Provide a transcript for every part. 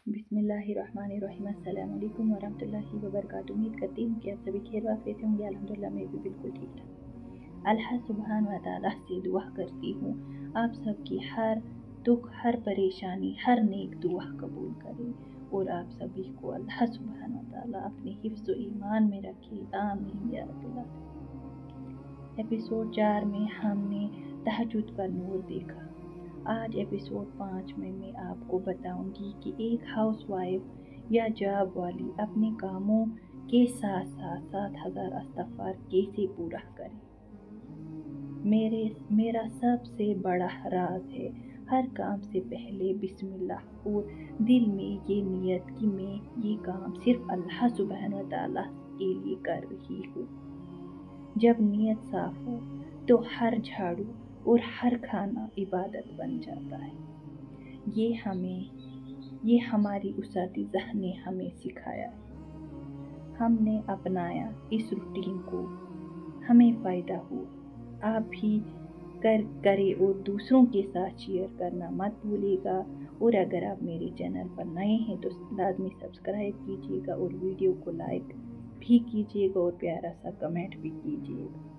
बिस्मिल्लाहिर्रहमानिर्रहीम। अस्सलाम वालेकुम वरहमतुल्लाहि वबरकातुहू। उम्मीद करती हूँ कि आप सभी खैर वाफियत से होंगे। अल्हम्दुलिल्लाह मैं भी बिल्कुल ठीक ठाक। अल्लाह सुब्हान व तआला से दुआ करती हूँ आप सबकी हर दुख, हर परेशानी, हर नेक दुआ कबूल करे और आप सभी को अल्लाह सुब्हान व तआला अपने हिफ्ज़ व ईमान में रखे। आमीन या रब्बल आलमीन। एपिसोड 4 में हमने तहज्जुद का नूर देखा। आज एपिसोड 5 में मैं आपको बताऊंगी कि एक हाउसवाइफ या जॉब वाली अपने कामों के साथ साथ 7000 इस्तिग़फ़ार कैसे पूरा करे। मेरा सबसे बड़ा राज है हर काम से पहले बिस्मिल्लाह और दिल में ये नियत कि मैं ये काम सिर्फ अल्लाह सुब्हानहू व तआला के लिए कर रही हूँ। जब नियत साफ हो तो हर झाड़ू और हर खाना इबादत बन जाता है। ये हमारी उस्तादिज़ा ने हमें सिखाया है। हमने अपनाया इस रूटीन को, हमें फ़ायदा हुआ। आप भी करें और दूसरों के साथ शेयर करना मत भूलिएगा। और अगर आप मेरे चैनल पर नए हैं तो लाज़मी सब्सक्राइब कीजिएगा और वीडियो को लाइक भी कीजिएगा और प्यारा सा कमेंट भी कीजिएगा।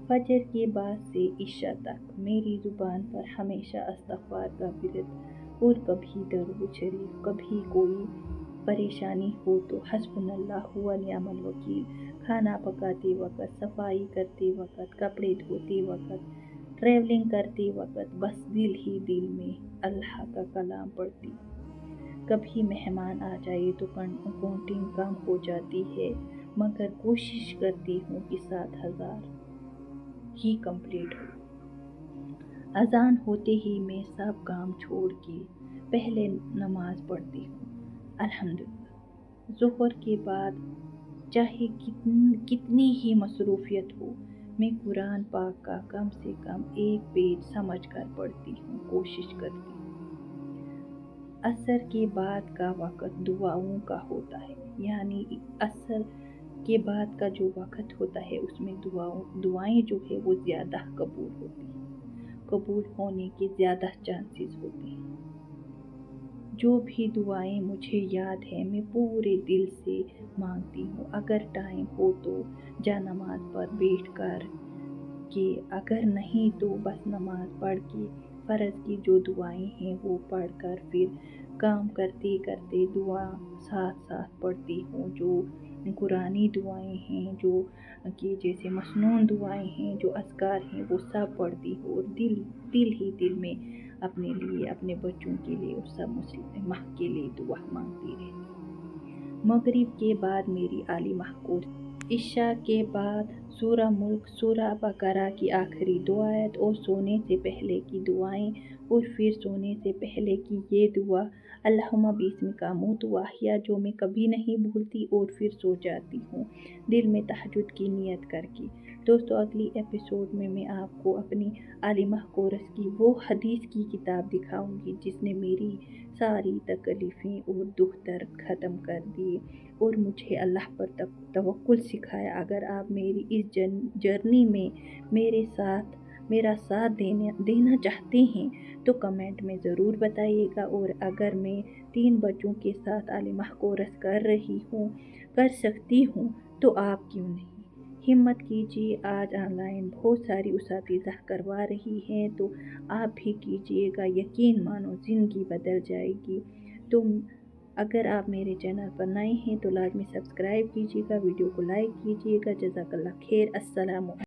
फजर के बाद से इशा तक मेरी ज़ुबान पर हमेशा इस्तिग़फ़ार का विर्द और कभी दरूद शरीफ। कभी कोई परेशानी हो तो हस्बुनल्लाह व निअमल वकील। खाना पकाते वक़्त, सफाई करते वक़्त, कपड़े धोते वक़्त, ट्रैवलिंग करते वक़्त बस दिल ही दिल में अल्लाह का कलाम पढ़ती। कभी मेहमान आ जाए तो काउंटिंग कम हो जाती है, मगर कोशिश करती हूँ कि 7000 ही कंप्लीट हो। अज़ान होते ही मैं सब काम छोड़ के पहले नमाज पढ़ती हूँ। अल्हम्दुलिल्लाह। ज़ोहर के बाद चाहे कितनी ही मसरूफ़ियत हो, मैं कुरान पाक का कम से कम एक पेज समझ कर पढ़ती हूँ, कोशिश करती हूँ। असर के बाद का वक़्त दुआओं का होता है, यानी असर के बाद का जो वक़्त होता है उसमें दुआएं जो है वो ज़्यादा कबूल होती हैं, कबूल होने के ज़्यादा चांसेस होते हैं। जो भी दुआएं मुझे याद है मैं पूरे दिल से मांगती हूँ। अगर टाइम हो तो जा नमाज पर बैठ कर के, अगर नहीं तो बस नमाज पढ़ के फ़र्ज़ की जो दुआएं हैं वो पढ़ कर फिर काम करते करते दुआ साथ साथ पढ़ती हूँ। जो कुरानी दुआएं हैं, जो कि जैसे मसनून दुआएं हैं, जो अज़कार हैं, वो सब पढ़ती हूँ और दिल ही दिल में अपने लिए, अपने बच्चों के लिए और सब मुस्लिम माह के लिए दुआ मांगती रहती। मगरिब के बाद मेरी आली माह कोर्स, इशा के बाद सूरा मुल्क, सूरा बकरा की आखिरी 2 आयत और सोने से पहले की दुआएं और फिर सोने से पहले की ये दुआ अल्लाहुम्मा बिस्मिका अमूतु व अहया, जो मैं कभी नहीं भूलती और फिर सो जाती हूँ दिल में तहज्जुद की नियत करके। दोस्तों, अगली एपिसोड में मैं आपको अपनी आली माह कोर्स की वो हदीस की किताब दिखाऊंगी जिसने मेरी सारी तकलीफ़ें और दुख दर्द ख़त्म कर दिए और मुझे अल्लाह पर तवक्कुल सिखाया। अगर आप मेरी इस जर्नी में मेरा साथ देना चाहते हैं तो कमेंट में ज़रूर बताइएगा। और अगर मैं 3 बच्चों के साथ आली माह कोर्स कर सकती हूँ तो आप क्यों नहीं। हिम्मत कीजिए, आज ऑनलाइन बहुत सारी उस्तादिज़ा करवा रही हैं तो आप भी कीजिएगा। यकीन मानो ज़िंदगी बदल जाएगी। तो अगर आप मेरे चैनल पर नए हैं तो लाज़मी सब्सक्राइब कीजिएगा, वीडियो को लाइक कीजिएगा। जज़ाकल्लाह खैर। अस्सलाम।